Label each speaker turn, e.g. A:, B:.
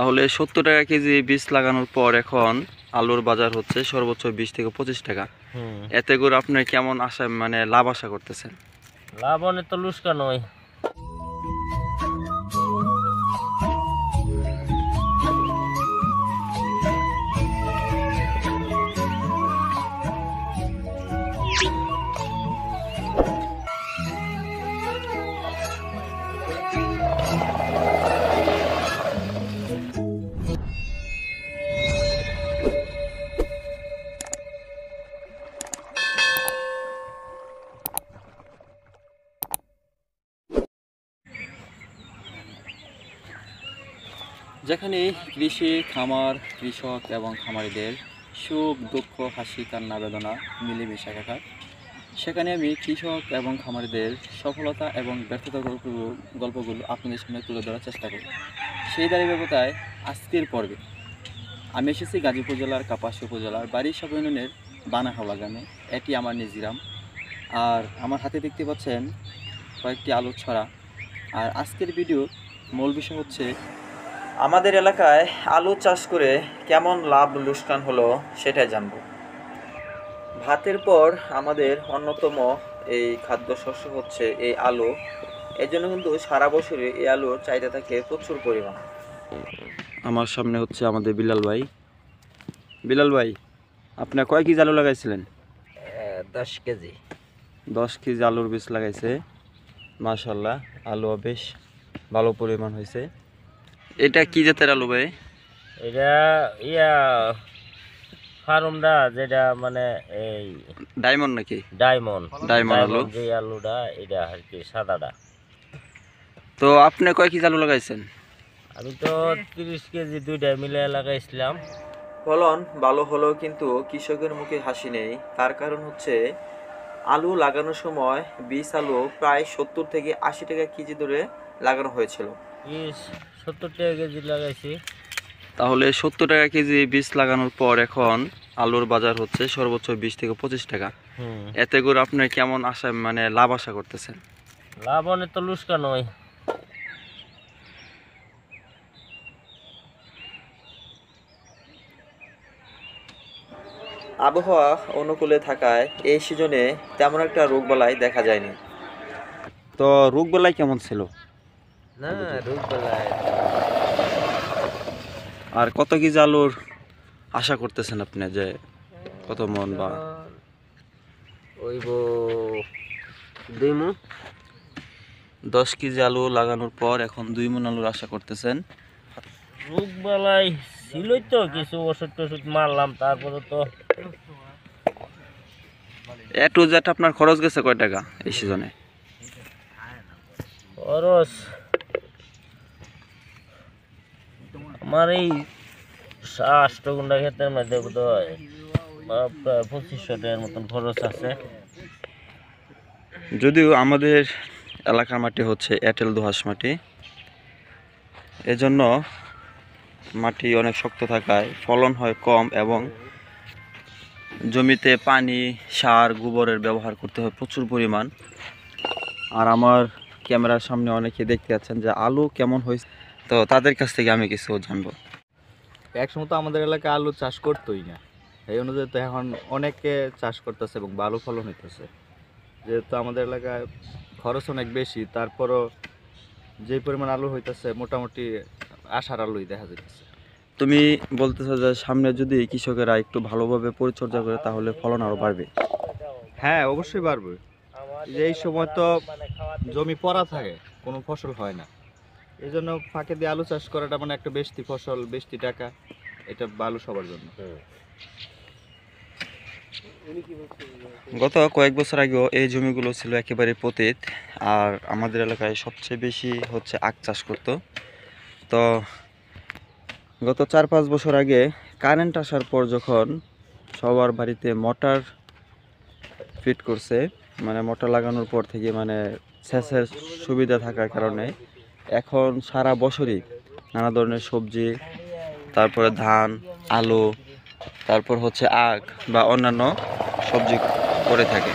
A: তাহলে 70 টাকা কেজি বীজ লাগানোর পর এখন আলুর বাজার হচ্ছে সর্বোচ্চ 20 থেকে 25 টাকা। এতে করে আপনি কেমন আশা মানে লাভ আশা করতেছেন?
B: লাভ অনেক তো লুস্কান হয়।
A: যেখানে কৃষি, খামার, কৃষক এবং খামারিদের সুখ, দুঃখ, হাসি, কান্না, বেদনা মিলেমিশে একাকার, সেখানে আমি কৃষক এবং খামারিদের সফলতা এবং ব্যর্থতার গল্পগুলো আপনাদের সামনে তুলে ধরার চেষ্টা করি। সেই ধারাবাহিকতায় আজকের পর্বে আমি এসেছি গাজীপুর জেলার কাপাসী উপজেলার বারিশাব ইউনিয়নের বানাহাওলা গ্রামে। এটি আমার নিজ গ্রাম। আর আমার হাতে দেখতে পাচ্ছেন কয়েকটি আলুর ছড়া। আর আজকের ভিডিওর মূল বিষয় হচ্ছে আমাদের এলাকায় আলু চাষ করে কেমন লাভ লোকসান হলো সেটাই জানব। ভাতের পর আমাদের অন্যতম এই খাদ্যশস্য হচ্ছে এই আলু। এর জন্য কিন্তু সারা বছরে এই আলুর চাহিদা থাকে প্রচুর পরিমাণ। আমার সামনে হচ্ছে আমাদের বিলাল ভাই। বিলাল ভাই, আপনার কয় কেজি আলু লাগাইছিলেন?
B: 10 কেজি।
A: 10 কেজি আলুর বীজ লাগাইছে। মাশাআল্লাহ, আলু বেশ ভালো পরিমাণ হয়েছে। এটা কি জাতের আলু ভাই?
B: এটা ফার্মটা যেটা মানে এই
A: ডায়মন্ড নাকি?
B: ডায়মন্ড
A: আলু।
B: যে আলুটা এটা আর কি সাদাটা।
A: তো আপনি কয় কেজি আলু লাগাইছেন?
B: আমি তো 30 কেজি দুইটা মিলে লাগাইছিলাম।
A: ফলন ভালো হলেও কিন্তু কৃষকের মুখে হাসি নেই। তার কারণ হচ্ছে আলু লাগানোর সময় বীজ আলু প্রায় 70 থেকে 80 টাকা কেজি ধরে লাগানো হয়েছিল।
B: 70 টাকা কেজি লাগাইছি।
A: তাহলে 70 টাকা কেজি বীজ লাগানোর পর এখন আলুর বাজার হচ্ছে সর্বোচ্চ 20 থেকে 25 টাকা। এতে করে আপনি কেমন আশা মানে লাভ আশা করতেছেন?
B: লাভ অনেক তো লুস্কান হয়।
A: আবহাওয়া অনুকূলে থাকায় এই সিজনে তেমন একটা রোগবালাই দেখা যায়নি। তো রোগবালাই কেমন ছিল?
B: না রোগ বেলায়
A: আর কত কেজি আলুর আশা করতেছেন আপনি, যে কত মন বা?
B: ওইব 2 মণ।
A: 10 কেজি আলু লাগানোর পর এখন 2 মণ আলুর আশা করতেছেন।
B: রোগ বেলায় ছিলই তো কিছু ওষুধ টষুধ মারলাম, তারপরে তো
A: এ টু জেড আপনার খরচ গেছে কয় টাকা এই সিজনে?
B: খরচ আমার এই 8 গুন্ডা ক্ষেতের মধ্যে বোধহয় প্রায় 2500 টাকার মতন খরচ আছে।
A: যদিও আমাদের এলাকার মাটি হচ্ছে এঁটেল দোআঁশ মাটি, এজন্য মাটি অনেক শক্ত থাকায় ফলন হয় কম এবং জমিতে পানি, সার, গোবরের ব্যবহার করতে হয় প্রচুর পরিমাণ। আর আমার ক্যামেরার সামনে অনেকে দেখতে পাচ্ছেন যে আলু কেমন হয়েছে, তো তাদের কাছ থেকে আমি কিছু জানবো।
C: একসময় তো আমাদের এলাকায় আলু চাষ করতোই না, এই অনুযায়ী তো এখন অনেকে চাষ করতেছে এবং ভালো ফলন হইতেছে। যেহেতু আমাদের এলাকায় খরচ অনেক বেশি, তারপরও যে পরিমাণ আলু হইতেছে মোটামুটি আশার আলুই দেখা যাইতেছে।
A: তুমি বলতেছো যে সামনে যদি কৃষকেরা একটু ভালোভাবে পরিচর্যা করে তাহলে ফলন আরও বাড়বে?
C: হ্যাঁ, অবশ্যই বাড়বে। যে এই সময় তো জমি পড়া থাকে, কোনো ফসল হয় না, এই জন্য ফাঁকে দিয়ে আলু চাষ করাটা মানে একটা বেশি ফসল, বেশি টাকা, এটা ভালো সবার জন্য।
A: গত কয়েক বছর আগেও এই জমিগুলো ছিল একেবারে পতিত। আর আমাদের এলাকায় সবচেয়ে বেশি হচ্ছে আখ চাষ করতো। তো গত 4-5 বছর আগে কারেন্ট আসার পর যখন সবার বাড়িতে মোটর ফিট করছে, মানে মোটর লাগানোর পর থেকে মানে সেচের সুবিধা থাকার কারণে এখন সারা বছরই নানা ধরনের সবজি, তারপরে ধান, আলু, তারপর হচ্ছে আখ বা অন্যান্য সবজি করে থাকে।